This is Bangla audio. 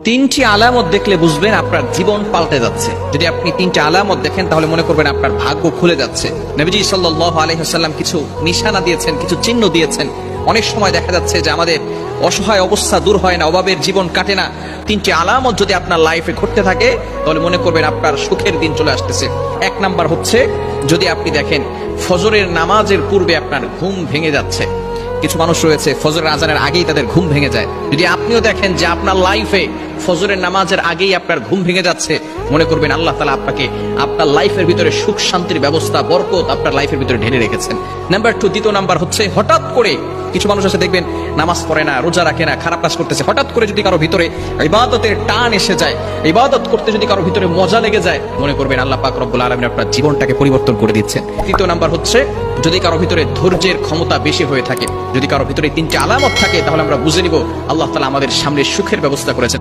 তিনটি আলামত দেখলে বুঝবেন আপনার জীবন পাল্টে যাচ্ছে। যদি আপনি তিনটি আলামত দেখেন তাহলে মনে করবেন আপনার ভাগ্য খুলে যাচ্ছে। নবীজি সাল্লাল্লাহু আলাইহি ওয়াসাল্লাম কিছু নিশানা দিয়েছেন, কিছু চিহ্ন দিয়েছেন। অনেক সময় দেখা যাচ্ছে যে আমাদের অসহায় অবস্থা দূর হয় না, অভাবের জীবন কাটে না। তিনটি আলামত যদি আপনার লাইফে ঘটতে থাকে তাহলে মনে করবেন আপনার সুখের দিন চলে আসতেছে। এক নাম্বার হচ্ছে, যদি আপনি দেখেন ফজরের নামাজের পূর্বে আপনার ঘুম ভেঙে যাচ্ছে। কিছু মানুষ রয়েছে ফজরের আজানের আগেই তাদের ঘুম ভেঙে যায়। যদি আপনিও দেখেন যে আপনার লাইফে ফজরের নামাজের আগেই আপনার ঘুম ভেঙে যাচ্ছে, মনে করবেন আল্লাহ তাআলা আপনাকে আপনার লাইফের ভিতরে সুখ শান্তির ব্যবস্থা, বরকত আপনার লাইফের ভিতরে ঢেলে রেখেছেন। নাম্বার 2, দ্বিতীয় নাম্বার হচ্ছে, হঠাৎ করে কিছু মানুষ আছে দেখবেন নামাজ পড়ে না, রোজা রাখে না, খারাপ কাজ করতেছে। হঠাৎ করে যদি কারো ভিতরে ইবাদতের টান এসে যায়, ইবাদত করতে যদি কারো ভিতরে মজা লেগে যায়, মনে করবেন আল্লাহ পাক রব্বুল আলামিন আপনার জীবনটাকে পরিবর্তন করে দিচ্ছেন। তৃতীয় নাম্বার হচ্ছে, যদি কারো ভিতরে ধৈর্যের ক্ষমতা বেশি হয়ে থাকে, যদি কারো ভিতরে তিনটি আলামত থাকে, তাহলে আমরা বুঝে নিব আল্লাহ তাআলা আমাদের সামনে সুখের ব্যবস্থা করেছেন।